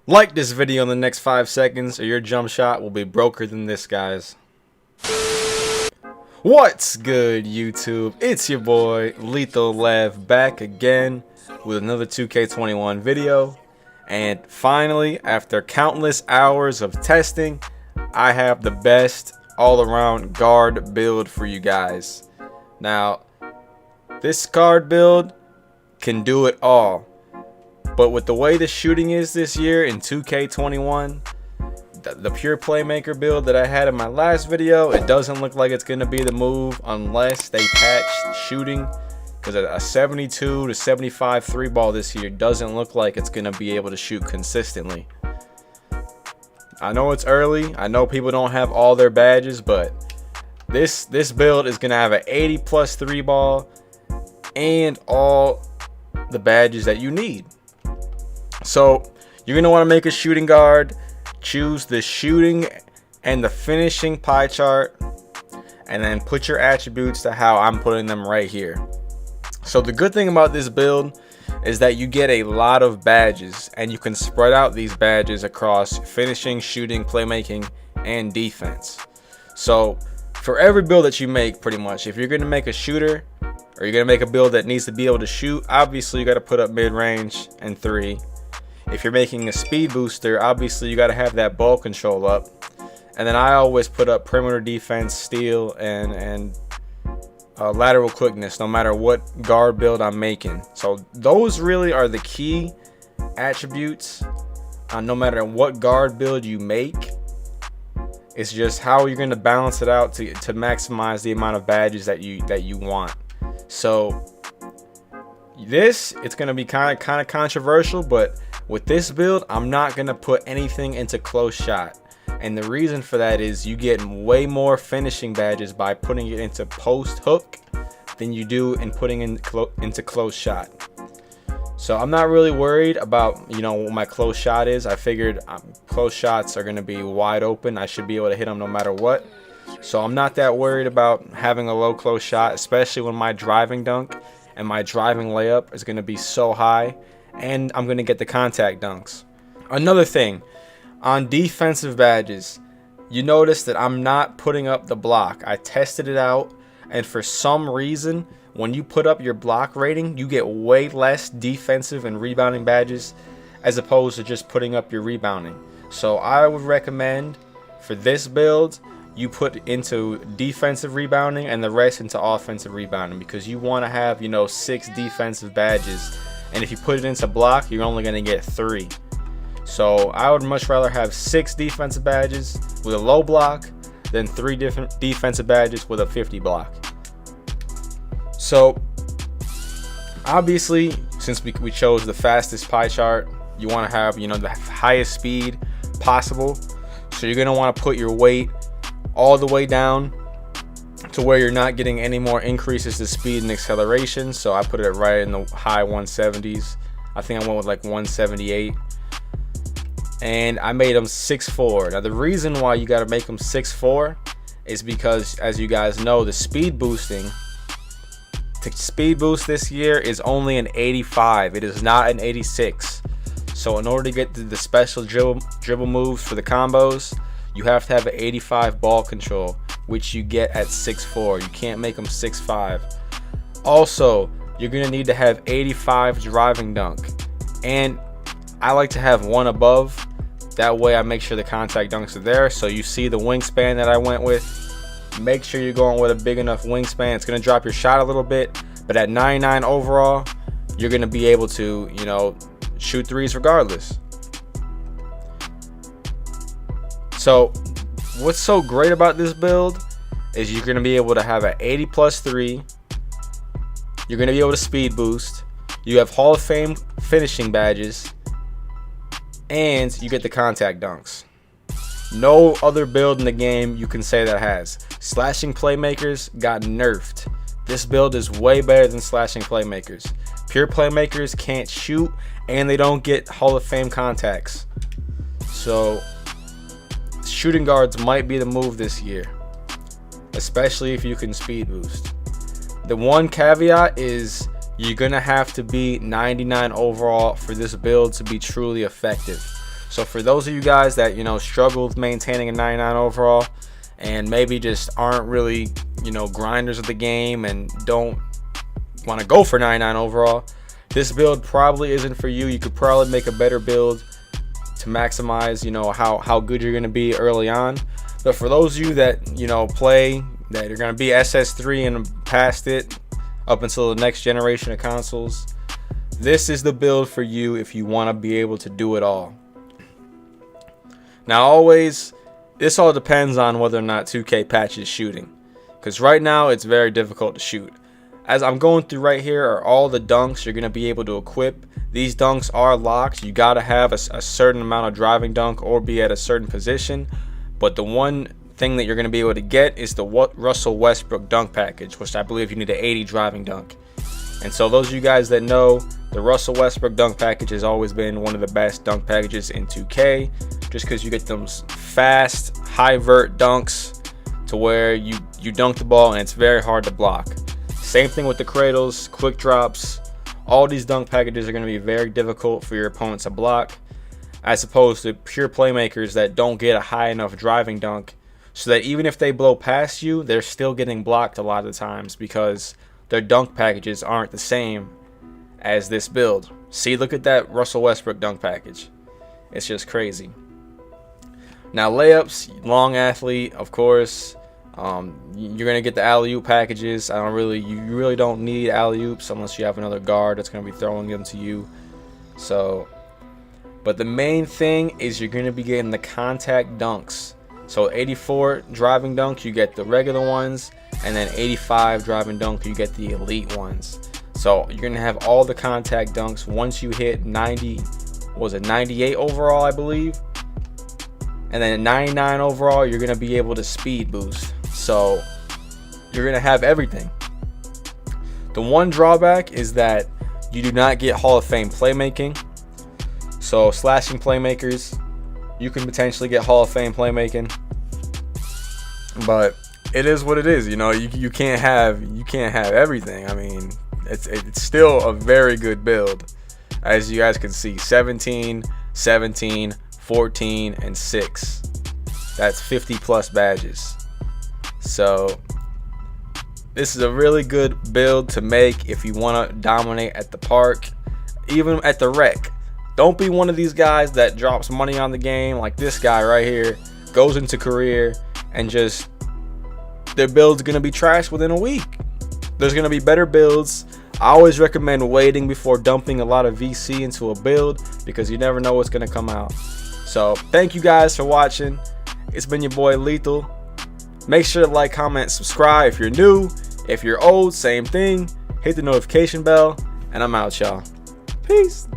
Like this video in the next 5 seconds or your jump shot will be broker than this, guys. What's good, YouTube? It's your boy Lethal Lev back again with another 2K21 video. And finally, after countless hours of testing, I have the best all-around guard build for you guys. Now, this guard build can do it all. But with the way the shooting is this year in 2K21, the pure playmaker build that I had in my last video, it doesn't look like it's going to be the move unless they patch shooting. Because a 72 to 75 3 ball this year doesn't look like it's going to be able to shoot consistently. I know it's early. I know people don't have all their badges, but this build is going to have an 80 plus 3 ball and all the badges that you need. So you're going to want to make a shooting guard, choose the shooting and the finishing pie chart, and then put your attributes to how I'm putting them right here. So the good thing about this build is that you get a lot of badges, and you can spread out these badges across finishing, shooting, playmaking, and defense. So for every build that you make, pretty much, if you're going to make a shooter or you're going to make a build that needs to be able to shoot, obviously you got to put up mid-range and 3. If you're making a speed booster, obviously you got to have that ball control up. And then I always put up perimeter defense, steal, and lateral quickness, no matter what guard build I'm making. So those really are the key attributes no matter what guard build you make. It's just how you're going to balance it out to maximize the amount of badges that you want. So it's going to be kind of controversial, but with this build, I'm not going to put anything into close shot. And the reason for that is you get way more finishing badges by putting it into post hook than you do in putting into close shot. So I'm not really worried about, what my close shot is. I figured close shots are going to be wide open. I should be able to hit them no matter what. So I'm not that worried about having a low close shot, especially when my driving dunk and my driving layup is going to be so high. And I'm going to get the contact dunks. Another thing, on defensive badges, you notice that I'm not putting up the block. I tested it out, and for some reason, when you put up your block rating, you get way less defensive and rebounding badges as opposed to just putting up your rebounding. So I would recommend for this build, you put into defensive rebounding and the rest into offensive rebounding, because you want to have 6 defensive badges. And if you put it into block, you're only going to get 3. So I would much rather have 6 defensive badges with a low block than 3 different defensive badges with a 50 block. So obviously, since we chose the fastest pie chart, you want to have the highest speed possible. So you're going to want to put your weight all the way down to where you're not getting any more increases to speed and acceleration. So I put it right in the high 170s. I think I went with like 178. And I made them 6'4". Now the reason why you got to make them 6'4" is because, as you guys know, the speed boosting, to speed boost this year is only an 85. It is not an 86. So in order to get the special dribble moves for the combos, you have to have an 85 ball control, which you get at 6'4". You can't make them 6'5". Also, you're going to need to have 85 driving dunk. And I like to have one above. That way I make sure the contact dunks are there. So you see the wingspan that I went with. Make sure you're going with a big enough wingspan. It's going to drop your shot a little bit. But at 99 overall, you're going to be able to, shoot threes regardless. So what's so great about this build is you're going to be able to have an 80 plus 3. You're going to be able to speed boost. You have Hall of Fame finishing badges. And you get the contact dunks. No other build in the game you can say that has. Slashing playmakers got nerfed. This build is way better than slashing playmakers. Pure playmakers can't shoot, and they don't get Hall of Fame contacts. So shooting guards might be the move this year, especially if you can speed boost. The one caveat is you're gonna have to be 99 overall for this build to be truly effective. So for those of you guys that, you know, struggle with maintaining a 99 overall and maybe just aren't really, you know, grinders of the game and don't want to go for 99 overall, this build probably isn't for you. You could probably make a better build to maximize, you know, how good you're going to be early on. But for those of you that, you know, play that you're going to be SS3 and past it up until the next generation of consoles, this is the build for you if you want to be able to do it all. Now this all depends on whether or not 2K patches shooting, because right now it's very difficult to shoot. As I'm going through right here are all the dunks you're going to be able to equip. These dunks are locked. You got to have a certain amount of driving dunk or be at a certain position. But the one thing that you're going to be able to get is the Russell Westbrook dunk package, which I believe you need an 80 driving dunk. And so those of you guys that know, the Russell Westbrook dunk package has always been one of the best dunk packages in 2K, just because you get those fast, high vert dunks to where you dunk the ball and it's very hard to block. Same thing with the cradles, quick drops. All these dunk packages are going to be very difficult for your opponent to block, as opposed to pure playmakers that don't get a high enough driving dunk, so that even if they blow past you, they're still getting blocked a lot of the times because their dunk packages aren't the same as this build. See, look at that Russell Westbrook dunk package. It's just crazy. Now layups, long athlete, of course. You're gonna get the alley-oop packages. You really don't need alley-oops unless you have another guard that's gonna be throwing them to you. So, but the main thing is you're gonna be getting the contact dunks. So 84 driving dunk, you get the regular ones, and then 85 driving dunk, you get the elite ones. So you're gonna have all the contact dunks once you hit 98 overall, I believe, and then 99 overall, you're gonna be able to speed boost. So you're gonna have everything. The one drawback is that you do not get Hall of Fame playmaking. So slashing playmakers, you can potentially get Hall of Fame playmaking, but it is what it is. You know, you can't have everything. I mean, it's still a very good build, as you guys can see. 17, 17, 14, and 6. That's 50 plus badges. So this is a really good build to make if you want to dominate at the park, even at the rec. Don't be one of these guys that drops money on the game like this guy right here, goes into career, and just their build's gonna be trash within a week. There's gonna be better builds. I always recommend waiting before dumping a lot of VC into a build, because you never know what's gonna come out. So thank you guys for watching. It's been your boy Lethal. Make sure to like, comment, subscribe if you're new. If you're old, same thing. Hit the notification bell, and I'm out, y'all. Peace.